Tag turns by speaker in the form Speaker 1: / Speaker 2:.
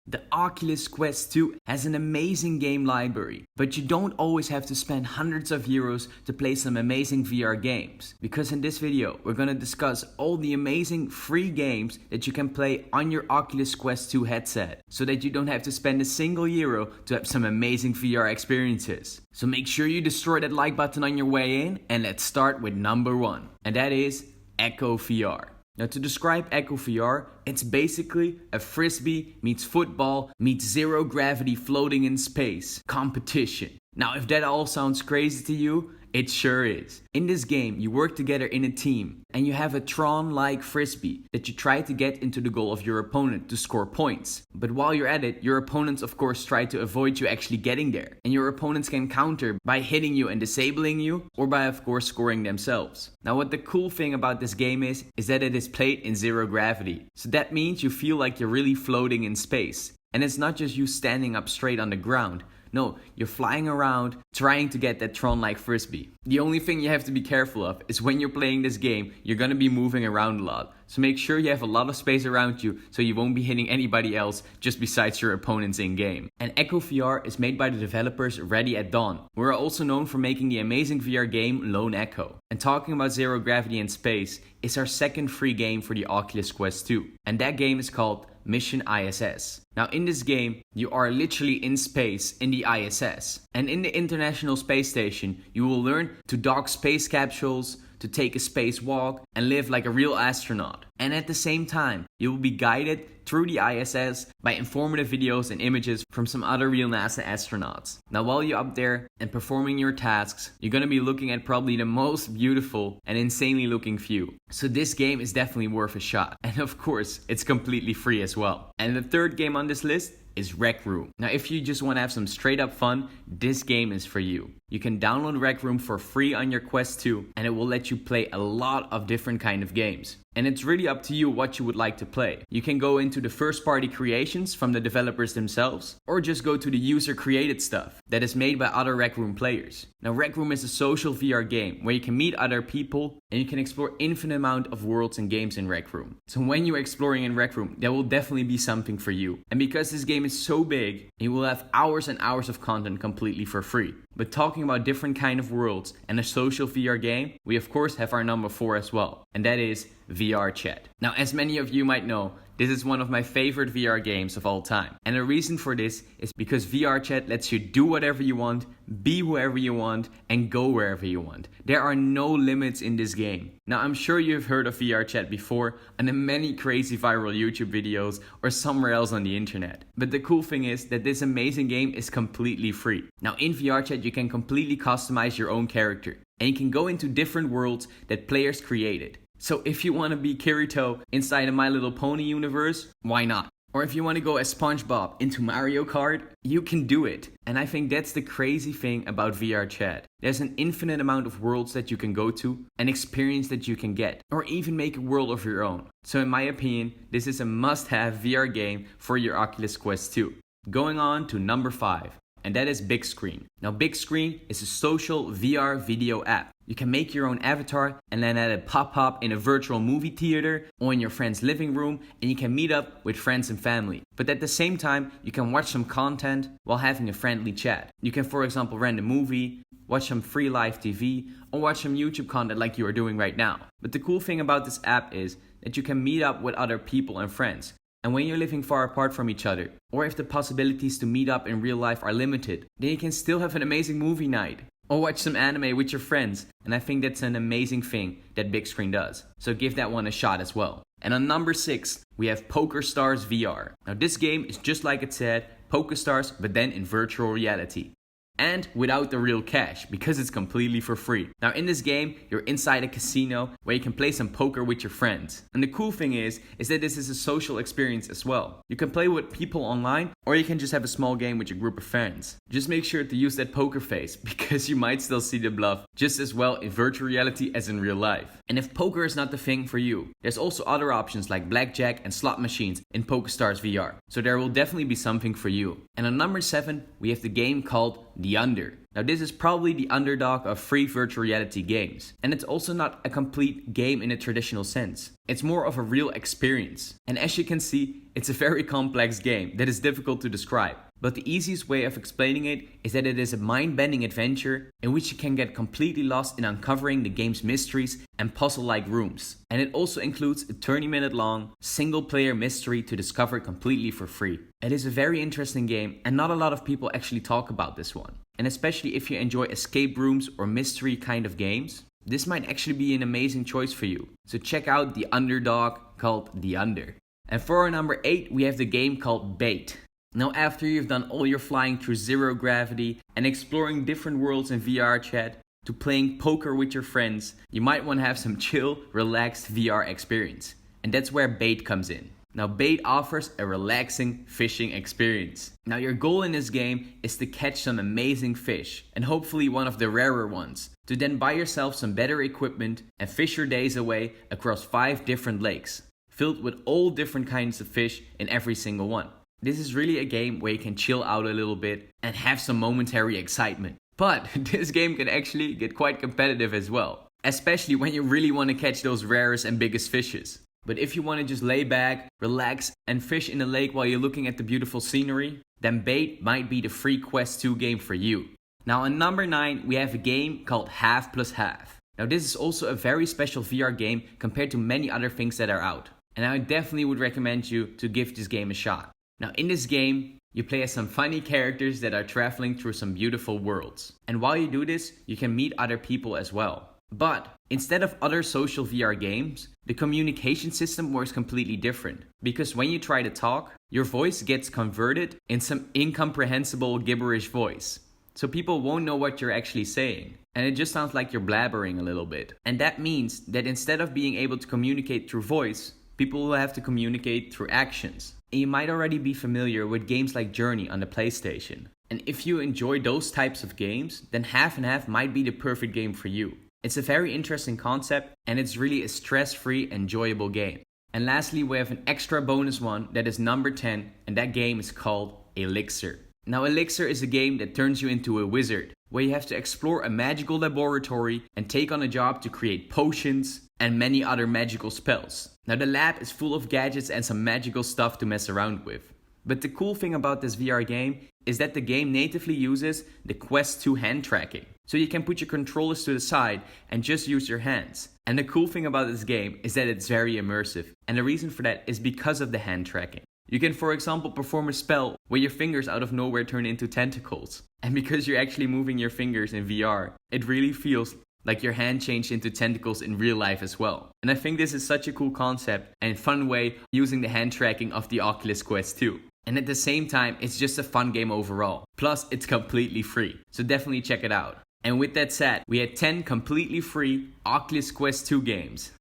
Speaker 1: The Oculus Quest 2 has an amazing game library, but you don't always have to spend hundreds of euros to play some amazing VR games. Because in this video, we're gonna discuss all the amazing free games that you can play on your Oculus Quest 2 headset, so that you don't have to spend a single euro to have some amazing VR experiences. So make sure you destroy that like button on your way in, and let's start with number 1, and that is Echo VR. Now, to describe Echo VR, it's basically a frisbee meets football meets zero gravity floating in space competition. Now, if that all sounds crazy to you, it sure is. In this game, you work together in a team and you have a Tron-like frisbee that you try to get into the goal of your opponent to score points. But while you're at it, your opponents of course try to avoid you actually getting there. And your opponents can counter by hitting you and disabling you, or by of course scoring themselves. Now, what the cool thing about this game is that it is played in zero gravity. So that means you feel like you're really floating in space. And it's not just you standing up straight on the ground. No, you're flying around trying to get that Tron-like frisbee. The only thing you have to be careful of is when you're playing this game, you're gonna be moving around a lot. So make sure you have a lot of space around you so you won't be hitting anybody else just besides your opponents in game. And Echo VR is made by the developers Ready at Dawn, who are also known for making the amazing VR game Lone Echo. And talking about zero gravity and space is our second free game for the Oculus Quest 2. And that game is called Mission ISS. Now, in this game, you are literally in space in the ISS. And in the International Space Station, you will learn to dock space capsules, to take a spacewalk, and live like a real astronaut. And at the same time, you will be guided through the ISS by informative videos and images from some other real NASA astronauts. Now, while you're up there and performing your tasks, you're gonna be looking at probably the most beautiful and insanely looking view. So this game is definitely worth a shot. And of course, it's completely free as well. And the third game on this list is Rec Room. Now, if you just want to have some straight up fun, this game is for you. You can download Rec Room for free on your Quest 2, and it will let you play a lot of different kind of games. And it's really up to you what you would like to play. You can go into the first party creations from the developers themselves, or just go to the user created stuff that is made by other Rec Room players. Now, Rec Room is a social VR game where you can meet other people and you can explore infinite amount of worlds and games in Rec Room. So when you're exploring in Rec Room, there will definitely be something for you. And because this game is so big, you will have hours and hours of content completely for free. But talking about different kind of worlds and a social VR game, we of course have our number 4 as well, and that is VR Chat. Now, as many of you might know, this is one of my favorite VR games of all time. And the reason for this is because VR Chat lets you do whatever you want, be whoever you want, and go wherever you want. There are no limits in this game. Now, I'm sure you've heard of VR Chat before and in many crazy viral YouTube videos or somewhere else on the internet. But the cool thing is that this amazing game is completely free. Now, in VR Chat, you can completely customize your own character. And you can go into different worlds that players created. So if you want to be Kirito inside a My Little Pony universe, why not? Or if you want to go as SpongeBob into Mario Kart, you can do it. And I think that's the crazy thing about VR Chat. There's an infinite amount of worlds that you can go to, an experience that you can get, or even make a world of your own. So in my opinion, this is a must-have VR game for your Oculus Quest 2. Going on to number 5. And that is Big Screen. Now, Big Screen is a social VR video app. You can make your own avatar and then let it pop up in a virtual movie theater or in your friend's living room, and you can meet up with friends and family. But at the same time, you can watch some content while having a friendly chat. You can, for example, rent a movie, watch some free live TV, or watch some YouTube content like you are doing right now. But the cool thing about this app is that you can meet up with other people and friends. And when you're living far apart from each other, or if the possibilities to meet up in real life are limited, then you can still have an amazing movie night. Or watch some anime with your friends. And I think that's an amazing thing that Big Screen does. So give that one a shot as well. And on number 6, we have PokerStars VR. Now, this game is just like it said, PokerStars, but then in virtual reality. And without the real cash, because it's completely for free. Now, in this game, you're inside a casino where you can play some poker with your friends. And the cool thing is that this is a social experience as well. You can play with people online, or you can just have a small game with your group of friends. Just make sure to use that poker face, because you might still see the bluff just as well in virtual reality as in real life. And if poker is not the thing for you, there's also other options like blackjack and slot machines in PokerStars VR. So there will definitely be something for you. And on number 7, we have the game called The Under. Now this is probably the underdog of free virtual reality games, and it's also not a complete game in a traditional sense. It's more of a real experience, and as you can see, it's a very complex game that is difficult to describe. But the easiest way of explaining it is that it is a mind-bending adventure in which you can get completely lost in uncovering the game's mysteries and puzzle-like rooms. And it also includes a 30-minute long, single-player mystery to discover completely for free. It is a very interesting game, and not a lot of people actually talk about this one. And especially if you enjoy escape rooms or mystery kind of games, this might actually be an amazing choice for you. So check out the underdog called The Under. And for our number 8, we have the game called Bait. Now after you've done all your flying through zero gravity and exploring different worlds in VR chat to playing poker with your friends, you might want to have some chill, relaxed VR experience. And that's where Bait comes in. Now Bait offers a relaxing fishing experience. Now your goal in this game is to catch some amazing fish, and hopefully one of the rarer ones, to then buy yourself some better equipment and fish your days away across 5 different lakes, filled with all different kinds of fish in every single one. This is really a game where you can chill out a little bit and have some momentary excitement. But this game can actually get quite competitive as well, especially when you really want to catch those rarest and biggest fishes. But if you want to just lay back, relax and fish in the lake while you're looking at the beautiful scenery, then Bait might be the free Quest 2 game for you. Now on number 9 we have a game called Half Plus Half. Now this is also a very special VR game compared to many other things that are out. And I definitely would recommend you to give this game a shot. Now in this game, you play as some funny characters that are traveling through some beautiful worlds. And while you do this, you can meet other people as well. But instead of other social VR games, the communication system works completely different. Because when you try to talk, your voice gets converted in some incomprehensible gibberish voice. So people won't know what you're actually saying. And it just sounds like you're blabbering a little bit. And that means that instead of being able to communicate through voice, people will have to communicate through actions. And you might already be familiar with games like Journey on the PlayStation. And if you enjoy those types of games, then Half and Half might be the perfect game for you. It's a very interesting concept and it's really a stress-free, enjoyable game. And lastly, we have an extra bonus one that is number 10, and that game is called Elixer. Now Elixir is a game that turns you into a wizard, where you have to explore a magical laboratory and take on a job to create potions and many other magical spells. Now the lab is full of gadgets and some magical stuff to mess around with. But the cool thing about this VR game is that the game natively uses the Quest 2 hand tracking. So you can put your controllers to the side and just use your hands. And the cool thing about this game is that it's very immersive. And the reason for that is because of the hand tracking. You can, for example, perform a spell where your fingers out of nowhere turn into tentacles. And because you're actually moving your fingers in VR, it really feels like your hand changed into tentacles in real life as well. And I think this is such a cool concept and fun way using the hand tracking of the Oculus Quest 2. And at the same time, it's just a fun game overall. Plus, it's completely free. So definitely check it out. And with that said, we had 10 completely free Oculus Quest 2 games.